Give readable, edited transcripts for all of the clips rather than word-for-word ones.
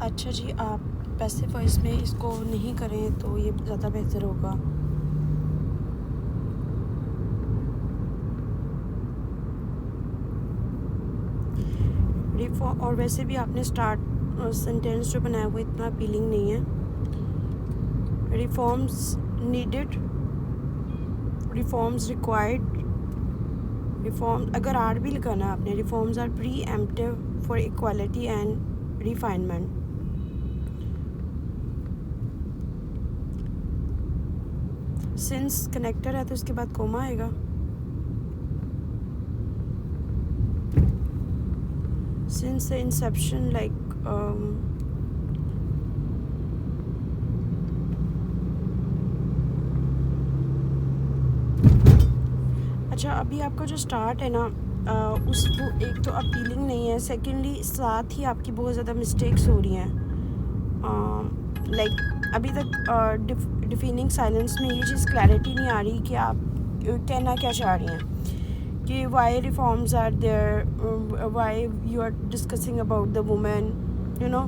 अच्छा जी, आप passive voice में इसको नहीं करें तो ये ज़्यादा बेहतर होगा। और वैसे भी आपने स्टार्ट सेंटेंस जो बनाया वो इतना अपीलिंग नहीं है। Reforms needed, reforms required, reform अगर आर भी लगाना है आपने, reforms are preemptive for equality and refinement. Since connector है तो इसके बाद कोमा आएगा। सिंस द इंसेप्शन अच्छा, अभी आपका जो स्टार्ट है ना उस वो एक तो अपीलिंग नहीं है, सेकेंडली साथ ही आपकी बहुत ज़्यादा मिस्टेक्स हो रही हैं। अभी तक डिफिनिंग साइलेंस में ये चीज़ क्लैरिटी नहीं आ रही कि आप कहना क्या चाह रही हैं, कि why reforms are there, why you are discussing about the women, you know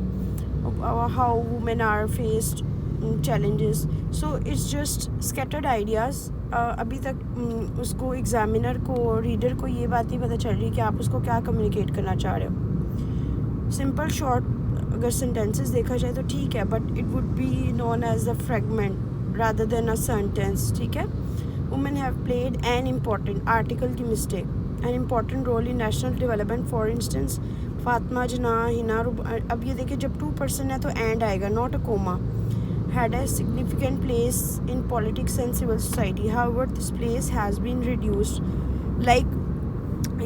how women are faced challenges. So it's just scattered ideas. अभी तक उसको एग्जामिनर को, रीडर को ये बात नहीं पता चल रही कि आप उसको क्या कम्युनिकेट करना चाह रहे हो। सिंपल शॉर्ट अगर सेंटेंसेस देखा जाए तो ठीक है, but it would be known as a fragment rather than a sentence. ठीक है। Women have played an important, article की mistake, an important role in national development. For instance Fatima, Jana, Hina. अब ये देखिए, जब 2% है तो एंड आएगा, not a comma. had a significant place in politics and civil society. However, this place has been reduced.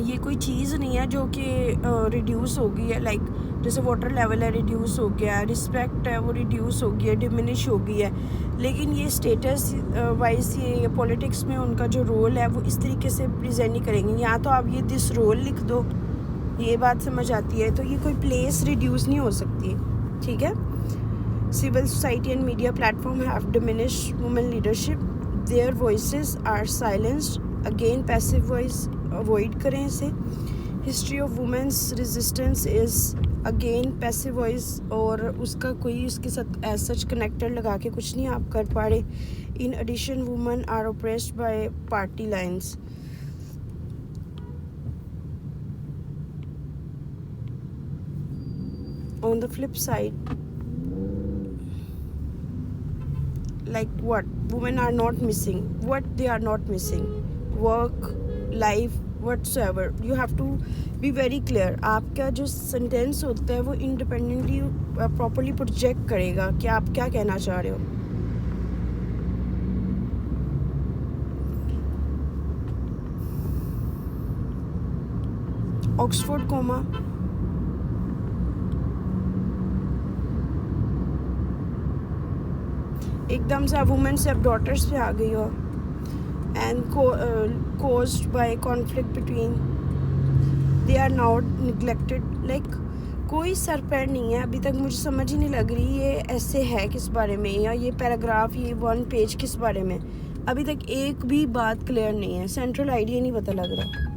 ये कोई चीज़ नहीं है जो कि रिड्यूस हो गई है। जैसे वाटर लेवल है, रिड्यूस हो गया है, रिस्पेक्ट है वो रिड्यूस हो गई है, डिमिनिश हो गई है। लेकिन ये स्टेटस वाइज ये पॉलिटिक्स में उनका जो रोल है वो इस तरीके से प्रेजेंट नहीं करेंगे। या तो आप ये दिस रोल लिख दो, ये बात समझ आती है, तो ये कोई प्लेस रिड्यूस नहीं हो सकती। ठीक है। Civil society and media platform have diminished women leadership. Their voices are silenced. Again, passive voice avoid करें इसे। History of women's resistance is again passive voice, और उसका कोई उसके साथ as such connector लगा के कुछ नहीं आप कर पा रहे। In addition, women are oppressed by party lines. On the flip side, like what women are not missing, what they are not missing, work, life, whatsoever. You have to be very clear. आपका जो sentence होता है वो independently properly project करेगा कि आप क्या कहना चाह रहे हो। ऑक्सफोर्ड कोमा, एकदम से वुमेन से अब डॉटर्स पे आ गई हो। And caused by conflict between, they are now neglected. कोई सर पैर नहीं है। अभी तक मुझे समझ ही नहीं लग रही ये ऐसे है किस बारे में, या ये पैराग्राफ, ये 1 पेज किस बारे में। अभी तक एक भी बात क्लियर नहीं है, सेंट्रल आइडिया नहीं पता लग रहा।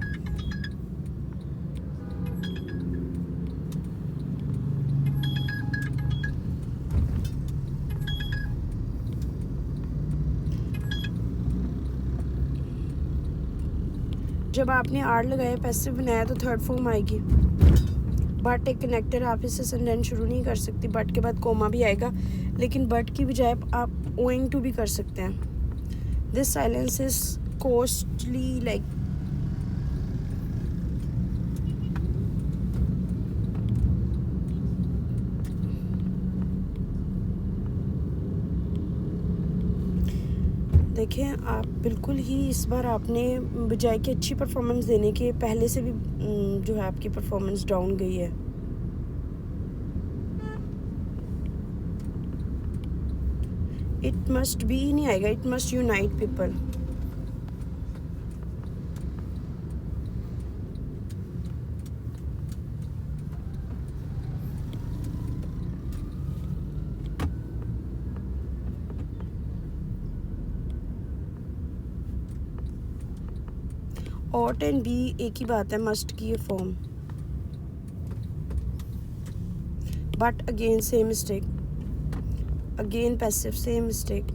जब आपने आर लगाया, पैसिव बनाया, तो थर्ड फॉर्म आएगी। बट एक कनेक्टर, आप इससे सेंटेंस शुरू नहीं कर सकती। बट के बाद कोमा भी आएगा, लेकिन बट की बजाय आप ओइंग टू भी कर सकते हैं। This silence is costly. देखें, आप बिल्कुल ही इस बार आपने बजाय कि अच्छी परफॉर्मेंस देने के, पहले से भी जो है आपकी परफॉर्मेंस डाउन गई है। इट मस्ट बी नहीं आएगा, it must unite people. Ought and be एक ही बात है, मस्ट की ये फॉर्म। but again same mistake, again passive, same mistake,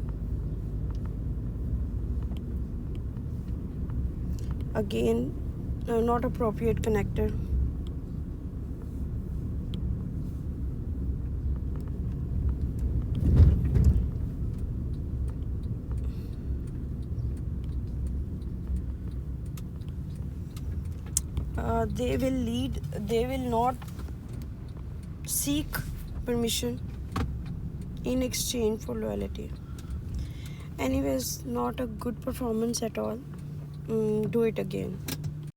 again not appropriate connector, they will not seek permission in exchange for loyalty. Anyways, not a good performance at all. Do it again.